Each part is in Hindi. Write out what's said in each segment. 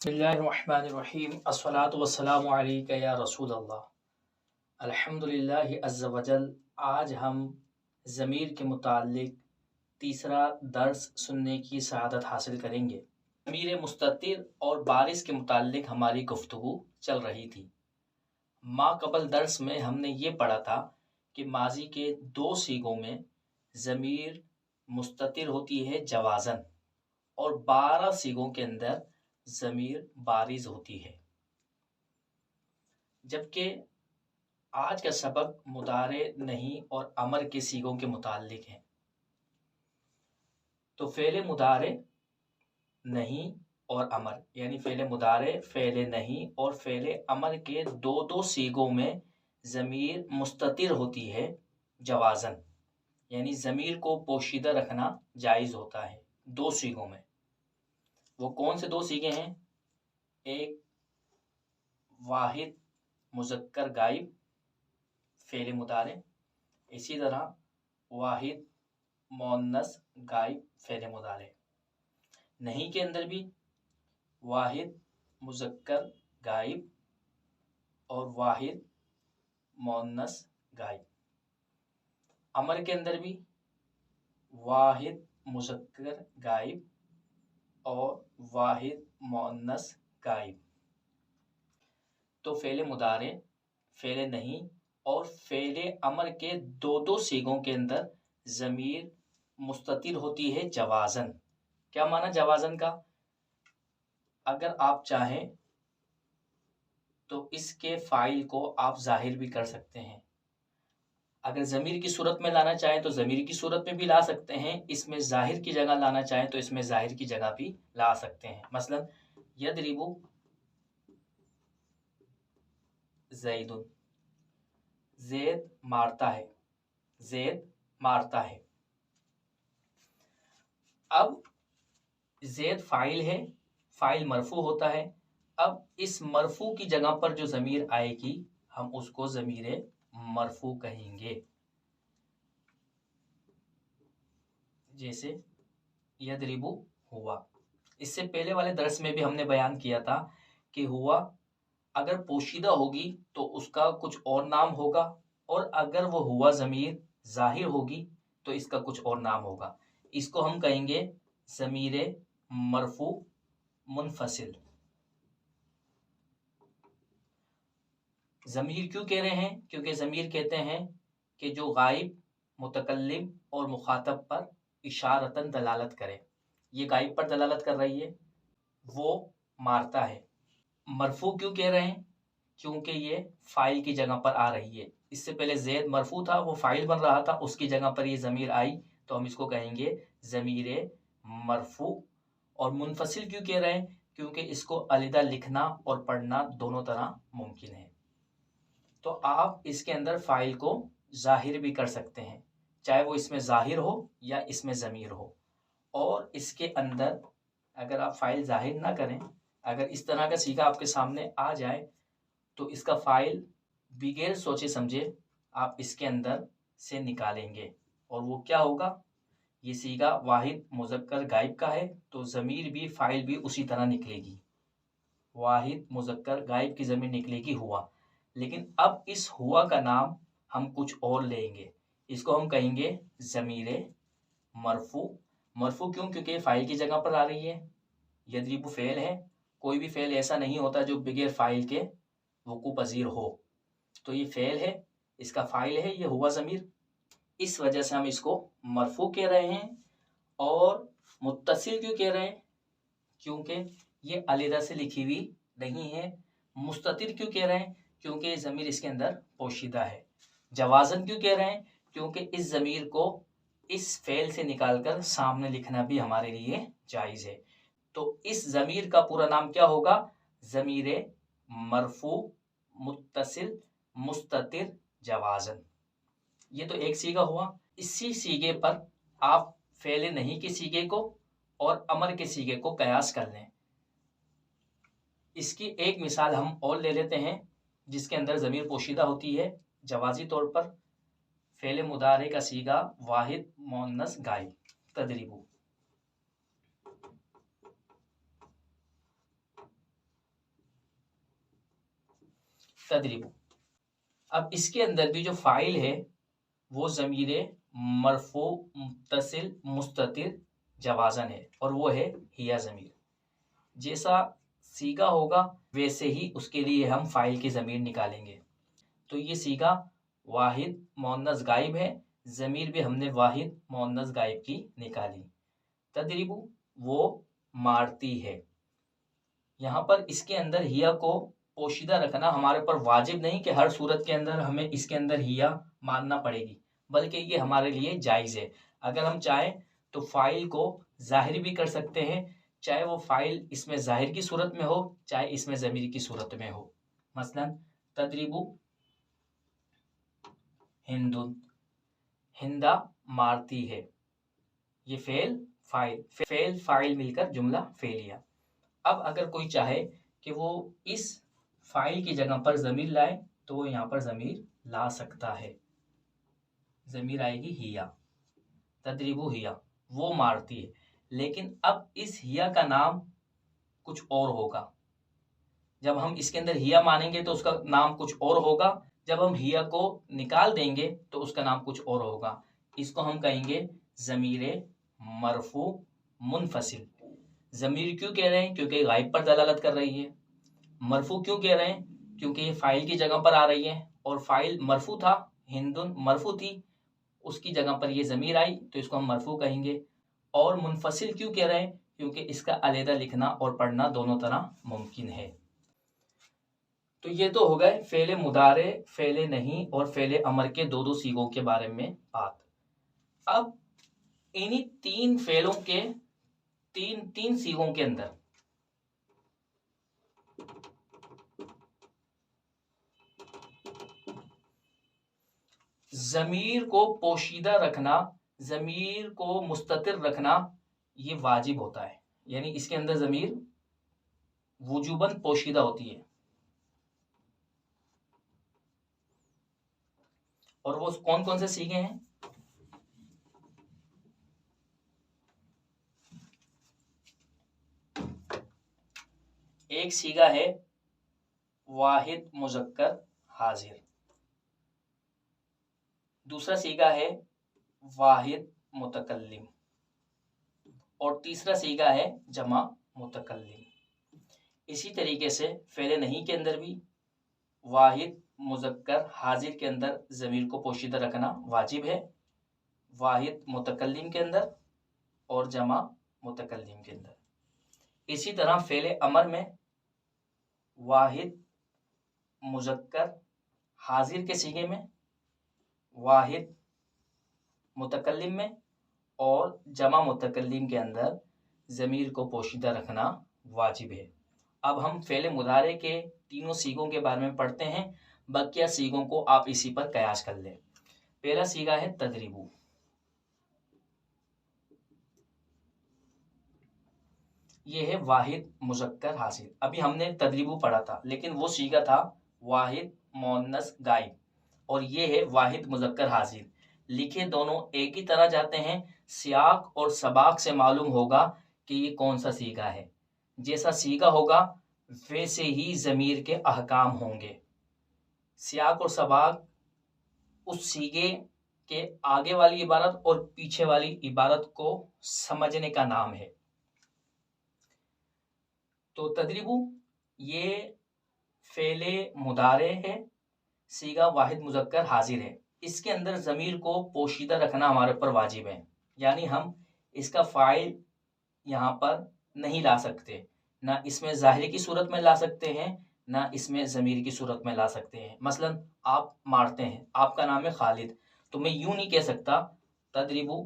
बिस्मिल्लाहिर्रहमानिर्रहीम अस्सलातु वस्सलामु अलैका या रसूल अल्लाह। अल्हम्दुलिल्लाहि अज़्ज़ा वजल। आज हम ज़मीर के मुताल्लिक तीसरा दर्स सुनने की सआदत हासिल करेंगे। ज़मीर मुस्ततिर और बारिश के मुताल्लिक हमारी गुफ्तगू चल रही थी। माक़बल दर्स में हमने ये पढ़ा था कि माज़ी के दो सीगों में ज़मीर मुस्ततिर होती है जवाज़न, और 12 सीगों के अंदर ज़मीर बारिज़ होती है। जबकि आज का सबक मुदारे नहीं और अमर के सीगों के मुताल्लिक है। तो फ़ेल मुदारे नहीं और अमर, यानी फ़ेल मुदारे, फ़ेल नहीं और फ़ेल अमर के दो दो सीगों में ज़मीर मुस्ततिर होती है जवाज़न, यानी ज़मीर को पोशीदा रखना जायज़ होता है दो सीगों में। वो कौन से दो सीगे हैं? एक वाहिद मुज़क्कर गायब फ़ेल मुदारे, इसी तरह वाहिद मुअन्नस गायब फ़ेल मुदारे। नहीं के अंदर भी वाहिद मुज़क्कर गायब और वाहिद मुअन्नस गायब। अमर के अंदर भी वाहिद मुज़क्कर गायब और वाहिद मुअन्नस गायब। तो फ़ेल मुदारे, फ़ेल नहीं और फ़ेल अमर के दो दो सीगों के अंदर ज़मीर मुस्ततिर होती है जवाज़न। क्या माना जवाज़न का? अगर आप चाहें तो इसके फ़ाइल को आप ज़ाहिर भी कर सकते हैं। अगर ज़मीर की सूरत में लाना चाहें तो ज़मीर की सूरत में भी ला सकते हैं। इसमें ज़ाहिर की जगह लाना चाहें तो इसमें ज़ाहिर की जगह भी ला सकते हैं। मसलन यदरिबु ज़ैदुन, ज़ैद मारता है, ज़ैद मारता है। अब ज़ैद फ़ाइल है, फ़ाइल मरफू होता है। अब इस मरफू की जगह पर जो ज़मीर आएगी हम उसको ज़मीर मरफू कहेंगे। जैसे यदरिबु हुआ। इससे पहले वाले दर्स में भी हमने बयान किया था कि हुआ अगर पोशीदा होगी तो उसका कुछ और नाम होगा, और अगर वो हुआ ज़मीर ज़ाहिर होगी तो इसका कुछ और नाम होगा। इसको हम कहेंगे ज़मीर मरफू मुनफसिल। ज़मीर क्यों कह रहे हैं? क्योंकि ज़मीर कहते हैं कि जो गायब, मुतकल्लिम और मुखातब पर इशारतन दलालत करे। ये गायब पर दलालत कर रही है, वो मारता है। मरफू क्यों कह रहे हैं? क्योंकि ये फ़ाइल की जगह पर आ रही है। इससे पहले ज़ैद मरफू था, वो फ़ाइल बन रहा था, उसकी जगह पर ये ज़मीर आई तो हम इसको कहेंगे ज़मीर मरफू। और मुनफसिल क्यों कह रहे हैं? क्योंकि इसको अलग लिखना और पढ़ना दोनों तरह मुमकिन है। तो आप इसके अंदर फ़ाइल को ज़ाहिर भी कर सकते हैं, चाहे वो इसमें ज़ाहिर हो या इसमें ज़मीर हो। और इसके अंदर अगर आप फ़ाइल ज़ाहिर ना करें, अगर इस तरह का सीगा आपके सामने आ जाए तो इसका फ़ाइल बगैर सोचे समझे आप इसके अंदर से निकालेंगे, और वो क्या होगा? ये सीगा वाहिद मुज़क्कर गायब का है तो ज़मीर भी फ़ाइल भी उसी तरह निकलेगी। वाहिद मुज़क्कर गायब की ज़मीर निकलेगी हुआ। लेकिन अब इस हुआ का नाम हम कुछ और लेंगे। इसको हम कहेंगे ज़मीर मरफू। मरफू क्यों? क्योंकि फ़ाइल की जगह पर आ रही है। यदरिबु फ़ेल है, कोई भी फ़ेल ऐसा नहीं होता जो बगैर फ़ाइल के वक़ू पज़ीर हो। तो ये फ़ेल है, इसका फ़ाइल है ये हुआ ज़मीर, इस वजह से हम इसको मरफू कह रहे हैं। और मुत्तसिल क्यों कह रहे हैं? क्योंकि ये अलग से लिखी हुई नहीं है। मुस्ततिर क्यों कह रहे हैं? क्योंकि ज़मीर इसके अंदर पोशीदा है। जवाज़न क्यों कह रहे हैं? क्योंकि इस ज़मीर को इस फ़ेल से निकालकर सामने लिखना भी हमारे लिए जायज़ है। तो इस ज़मीर का पूरा नाम क्या होगा? ज़मीर मरफू मुत्तसिल मुस्ततिर जवाज़न। ये तो एक सीगा हुआ। इसी सीगे पर आप फ़ेल नहीं के सीगे को और अमर के सीगे को कयास कर लें। इसकी एक मिसाल हम और ले लेते हैं जिसके अंदर ज़मीर पोशीदा होती है जवाज़ी तौर पर। फ़ेल मुदारे का सीगा वाहिद मुअन्नस गायब। तदरिबु, तदरीबु। अब इसके अंदर भी जो फ़ाइल है वो ज़मीर मरफ़ू मुत्तसिल मुस्ततिर जवाज़न है और वो है हिया ज़मीर। जैसा सीगा होगा वैसे ही उसके लिए हम फ़ाइल की ज़मीर निकालेंगे। तो ये सीगा वाहिद मुअन्नस गायब है, ज़मीर भी हमने वाहिद मुअन्नस गायब की निकाली। तदरीबु वो मारती है। यहाँ पर इसके अंदर हिया को पोशीदा रखना हमारे ऊपर वाजिब नहीं कि हर सूरत के अंदर हमें इसके अंदर हिया मानना पड़ेगी, बल्कि ये हमारे लिए जायज़ है। अगर हम चाहें तो फ़ाइल को ज़ाहिर भी कर सकते हैं, चाहे वो फ़ाइल इसमें ज़ाहिर की सूरत में हो, चाहे इसमें ज़मीर की सूरत में हो। मसलन तदरीबु हिंदुन, हिंदा मारती है। ये फेल फाइल मिलकर जुमला फेलिया। अब अगर कोई चाहे कि वो इस फाइल की जगह पर ज़मीर लाए तो वो यहाँ पर ज़मीर ला सकता है। ज़मीर आएगी हिया, तदरीबु हिया, वो मारती है। लेकिन अब इस हिया का नाम कुछ और होगा। जब हम इसके अंदर हिया मानेंगे तो उसका नाम कुछ और होगा, जब हम हिया को निकाल देंगे तो उसका नाम कुछ और होगा। इसको हम कहेंगे ज़मीर मरफू मुनफसिल। ज़मीर क्यों कह रहे हैं? क्योंकि गायब पर दलालत कर रही है। मरफू क्यों कह रहे हैं? क्योंकि ये फाइल की जगह पर आ रही है और फाइल मरफू था, हिंदुन मरफू थी, उसकी जगह पर ये ज़मीर आई तो इसको हम मरफू कहेंगे। और मुनफसिल क्यों कह रहे हैं? क्योंकि इसका अलहदा लिखना और पढ़ना दोनों तरह मुमकिन है। तो ये तो हो गए फ़ेले मुदारे, फ़ेले नहीं और फ़ेले अमर के दो सीगों के बारे में बात। अब इन्हीं तीन फ़ेलों के तीन सीगों के अंदर ज़मीर को पोशीदा रखना, ज़मीर को मुस्ततिर रखना ये वाजिब होता है। यानी इसके अंदर ज़मीर वुजूबन पोशीदा होती है। और वो कौन कौन से सीगे हैं? एक सीगा है वाहिद मुज़क्कर हाजिर, दूसरा सीगा है वाहिद मुतकल्लिम और तीसरा सीगा है जमा मुतकल्लिम। इसी तरीके से फ़ेले नहीं के अंदर भी वाहिद मुज़क्कर हाजिर के अंदर ज़मीर को पोशीदा रखना वाजिब है, वाहिद मुतकल्लिम के अंदर और जमा मुतकल्लिम के अंदर। इसी तरह फ़ेले अमर में वाहिद मुज़क्कर हाजिर के सीगे में, वाहिद मुतकल्लिम में और जमा मुतकल्लिम के अंदर ज़मीर को पोशीदा रखना वाजिब है। अब हम फ़ेले मुदारे के तीनों सीगों के बारे में पढ़ते हैं, बकिया सीगों को आप इसी पर कयास कर लें। पहला सीगा है तदरीबु। ये है वाहिद मुज़क्कर हाजिर। अभी हमने तदरीबु पढ़ा था, लेकिन वो सीगा था वाहिद मुअन्नस गायब और ये है वाहिद मुज़क्कर हाजिर। लिखे दोनों एक ही तरह जाते हैं, सियाक और सबाक से मालूम होगा कि ये कौन सा सीगा है। जैसा सीगा होगा वैसे ही ज़मीर के अहकाम होंगे। सियाक और सबाक उस सीगे के आगे वाली इबारत और पीछे वाली इबारत को समझने का नाम है। तो तदरीबु ये फ़ेले मुदारे है, सीगा वाहिद मुज़क्कर हाजिर है। इसके अंदर ज़मीर को पोशीदा रखना हमारे ऊपर वाजिब है, यानी हम इसका फ़ाइल यहाँ पर नहीं ला सकते, ना इसमें ज़ाहिर की सूरत में ला सकते हैं, ना इसमें ज़मीर की सूरत में ला सकते हैं। मसलन आप मारते हैं, आपका नाम है खालिद, तो मैं यूँ नहीं कह सकता तदरीबु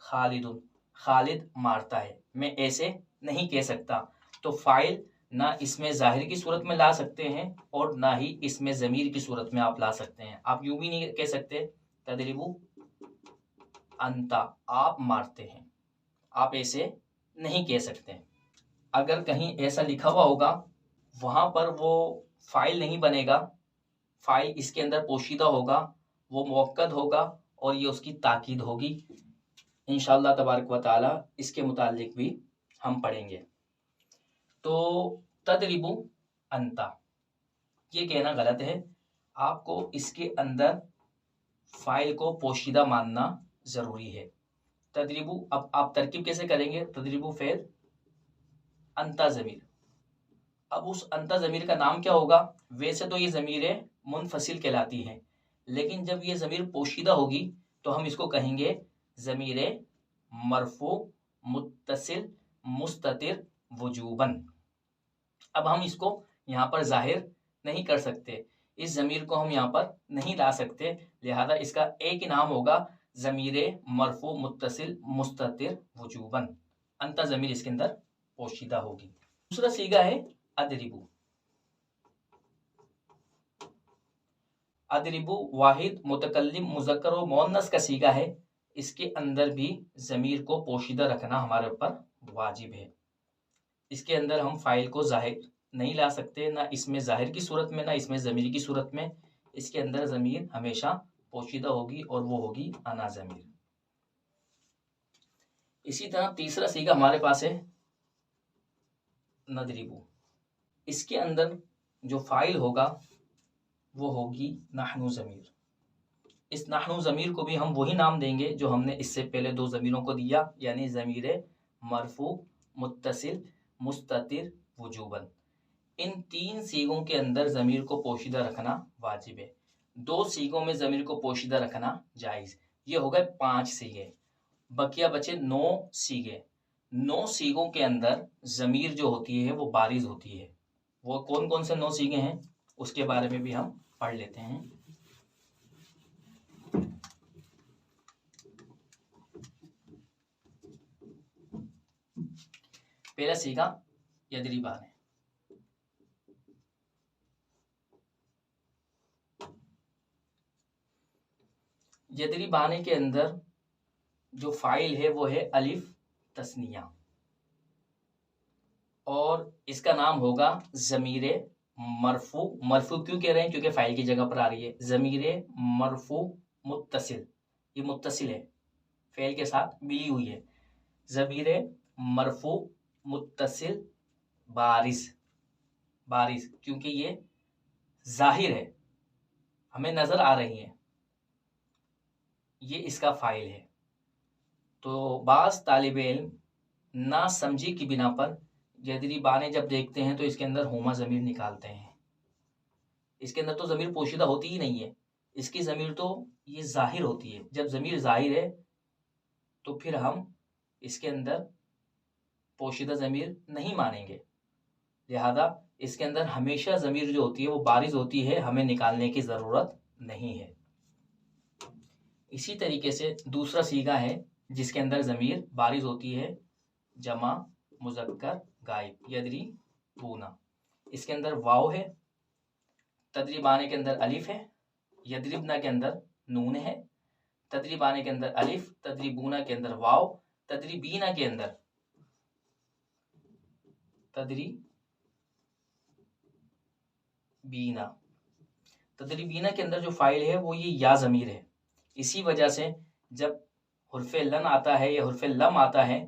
खालिदुन, खालिद मारता है, मैं ऐसे नहीं कह सकता। तो फ़ाइल ना इसमें ज़ाहिर की सूरत में ला सकते हैं और ना ही इसमें ज़मीर की सूरत में आप ला सकते हैं। आप यूँ भी नहीं कह सकते तदरीबु अंता, आप मारते हैं, आप ऐसे नहीं कह सकते। अगर कहीं ऐसा लिखा हुआ होगा वहाँ पर वो फ़ाइल नहीं बनेगा, फ़ाइल इसके अंदर पोशीदा होगा, वो मुअक्कद होगा और ये उसकी ताकीद होगी। इंशाअल्लाह तबारक व तआला इसके मुतालिक भी हम पढ़ेंगे। तो तदरीबु अंता, ये कहना गलत है। आपको इसके अंदर फाइल को पोशीदा मानना ज़रूरी है। तदरीबु, अब आप तरकीब कैसे करेंगे? तदरीबु फेल अंता ज़मीर। अब उस अंता ज़मीर का नाम क्या होगा? वैसे तो ये ज़मीरें मुनफसिल कहलाती हैं, लेकिन जब ये ज़मीर पोशीदा होगी तो हम इसको कहेंगे ज़मीरे मरफू मुत्तसिल मुस्ततिर वजूबन। अब हम इसको यहाँ पर जाहिर नहीं कर सकते, इस ज़मीर को हम यहाँ पर नहीं ला सकते, लिहाजा इसका एक ही नाम होगा ज़मीरे मरफू मुत्तसिल मुस्ततिर वजूबन। अंता ज़मीर इसके अंदर पोशीदा होगी। दूसरा सीगा है अदरिबू। अदरिबू वाहिद मुतकल्लिम मुज़क्कर व मुअन्नस का सीगा है। इसके अंदर भी ज़मीर को पोशीदा रखना हमारे ऊपर वाजिब है। इसके अंदर हम फाइल को जाहिर नहीं ला सकते, ना इसमें जाहिर की सूरत में, ना इसमें ज़मीर की सूरत में। इसके अंदर ज़मीर हमेशा पोशीदा होगी और वो होगी अना ज़मीर। इसी तरह तीसरा सीगा हमारे पास है नदरिबू। इसके अंदर जो फाइल होगा वो होगी नहनु ज़मीर। इस नहनु ज़मीर को भी हम वही नाम देंगे जो हमने इससे पहले दो ज़मीरों को दिया, यानी ज़मीर मरफू मुत्तसिल मुस्ततिर वजूबन। इन तीन सीगों के अंदर ज़मीर को पोशीदा रखना वाजिब है। दो सीगों में ज़मीर को पोशीदा रखना जायज़। ये हो गए 5 सीगे, बकिया बचे 9 सीगे। 9 सीगों के अंदर ज़मीर जो होती है वो बारिज़ होती है। वो कौन कौन से 9 सीगे हैं उसके बारे में भी हम पढ़ लेते हैं। पहला सीगा यदरिबान है। यदरिबाने के अंदर जो फाइल है वो है अलिफ तस्निया, और इसका नाम होगा ज़मीरे मरफू। मरफू क्यों कह रहे हैं? क्योंकि फाइल की जगह पर आ रही है। ज़मीरे मरफू मुत्तसिल, ये मुत्तसिल है, फेल के साथ मिली हुई है। ज़मीरे मरफू मुत्तसिल बारिस, बारिस क्योंकि ये जाहिर है, हमें नज़र आ रही है, ये इसका फाइल है। तो बाज़ तालिब इल्म ना समझी की बिना पर यदरिबाने जब देखते हैं तो इसके अंदर हुमा ज़मीर निकालते हैं। इसके अंदर तो ज़मीर पोशीदा होती ही नहीं है, इसकी ज़मीर तो ये जाहिर होती है। जब ज़मीर जाहिर है तो फिर हम इसके अंदर पोशीदा ज़मीर नहीं मानेंगे, लिहाजा इसके अंदर हमेशा ज़मीर जो होती है वो बारिज़ होती है, हमें निकालने की ज़रूरत नहीं है। इसी तरीके से दूसरा सीगा है जिसके अंदर ज़मीर बारिज़ होती है, जमा मुज़क्कर गायब, यदरिबूना। इसके अंदर वाव है, तदरिबाने के अंदर अलिफ है, यदरिबना के अंदर नून है, तदरिबाने के अंदर अलिफ, तदरिबूना के अंदर वाव, तदरिबीना के अंदर तदरिबीना के अंदर जो फाइल है वो ये या ज़मीर है। इसी वजह से जब हुर्फ़े लन आता है या हुर्फ़े लम आता है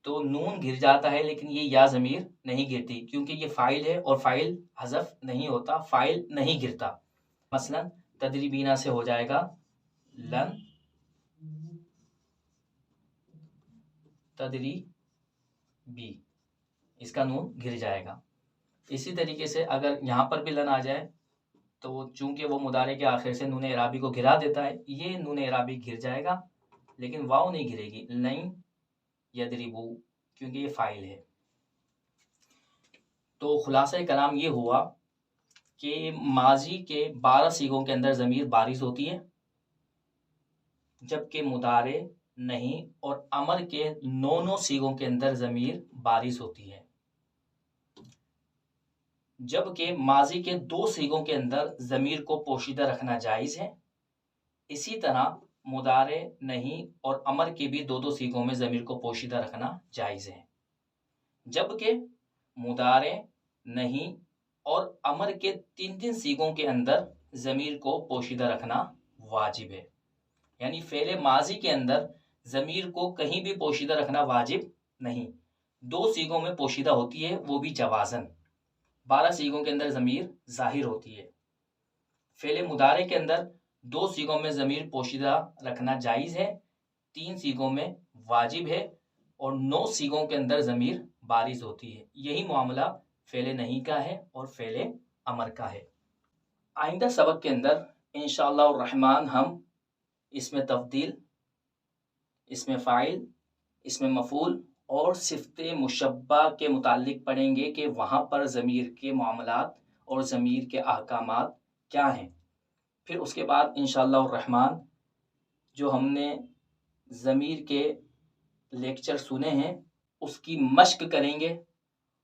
तो नून गिर जाता है, लेकिन ये या ज़मीर नहीं गिरती, क्योंकि ये फाइल है और फाइल हज़फ नहीं होता, फाइल नहीं गिरता। मसलन तदरिबीना से हो जाएगा लन तदरीबी, इसका नून गिर जाएगा। इसी तरीके से अगर यहाँ पर भी लन आ जाए तो चूंकि वो मुदारे के आखिर से नून इराबी को गिरा देता है, ये नून इराबी गिर जाएगा, लेकिन वाव नहीं गिरेगी, नहीं यदरिबू, क्योंकि ये फाइल है। तो खुलासा कलाम ये हुआ कि माजी के 12 सीगों के अंदर ज़मीर बारिज़ होती है, जबकि मुदारे नहीं और अमर के 9 सीगों के अंदर ज़मीर बारिज़ होती है, जबकि माजी के 2 सीगों के अंदर ज़मीर को पोशीदा रखना जायज़ है। इसी तरह मुदारे नहीं और अमर के भी 2 सीगों में ज़मीर को पोशीदा रखना जायज़ है, जबकि मुदारे नहीं और अमर के 3 सीगों के अंदर ज़मीर को पोशीदा रखना वाजिब है। यानी फ़ेले माजी के अंदर ज़मीर को कहीं भी पोशीदा रखना वाजिब नहीं, 2 सीगों में पोशीदा होती है, वो भी जवाज़न। 12 सीगों के अंदर ज़मीर ज़ाहिर होती है। फ़ेल मुदारे के अंदर 2 सीगों में ज़मीर पोशीदा रखना जायज़ है, 3 सीगों में वाजिब है और 9 सीगों के अंदर ज़मीर बारिज़ होती है। यही मामला फ़ेल नहीं का है और फ़ेल अमर का है। आइंदा सबक के अंदर इंशाअल्लाह रहमान हम इसमें तफ़दील, इसमें फ़ाइल, इसमें मफ़ूल और सिफ़त मुशब्बा के मुताल्लिक़ पढ़ेंगे कि वहाँ पर ज़मीर के मामलात और ज़मीर के अहकामात क्या हैं। फिर उसके बाद इंशाअल्लाह रहमान जो हमने ज़मीर के लेक्चर सुने हैं उसकी मश्क करेंगे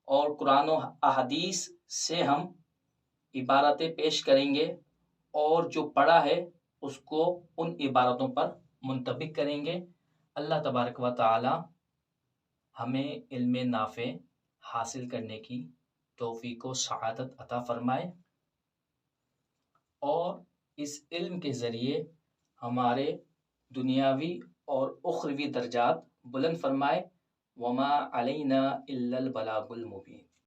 और कुरान और अहदीस से हम इबारतें पेश करेंगे और जो पढ़ा है उसको उन इबारतों पर मुंतबिक करेंगे। अल्लाह तबारक व तआला हमें इल्म नाफ़े हासिल करने की तौफ़ीक़ व सआदत अता फ़रमाए और इस इल्म के ज़रिए हमारे दुनियावी और उख़रवी दर्जात बुलंद फ़रमाए। वमा अलैना इल्लल बलागुल मुबीन।